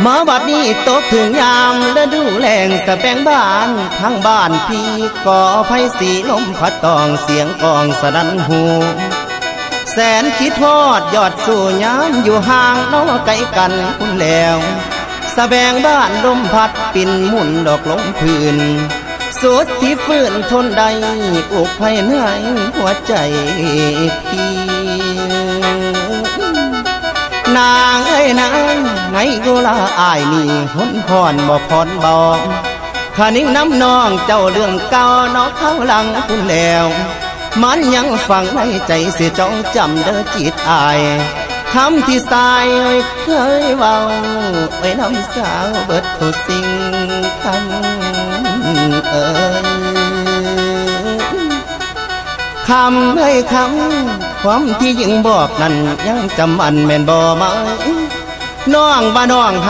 มาบัดนี้ตกถึงยามฤดูแล้งสะแบงบ้านทั้งบ้านพี่ก่อไฟสีลมพัดตองเสียงกองสนั่นหูแสนคิดทอดยอดสู่ยามอยู่ห่างน้อไกลกันคุณแล้วสะแบงบ้านลมพัดปิ่นหมุนดอกลงพื้นสุดที่ฟื้นทนได้อกภายในหัวใจพี่นางเอ้ยนางไงกูละอายนี่หนพรบ่พรบอกข้านิ่งน้ำนองเจ้าเรื่องเก่านอกข้างหลังคุณแล้วมันยังฝังในใจเสียจ้องจำเด้อจิตอายคำที่สายเคยเว้าไว้น้ำสาวเบิดทุกสิ่งคำคำให้คำความที่ยิ่งบอกนั้นยังจำอันแม่นบ่ไหมน้องว่าน้องฮัก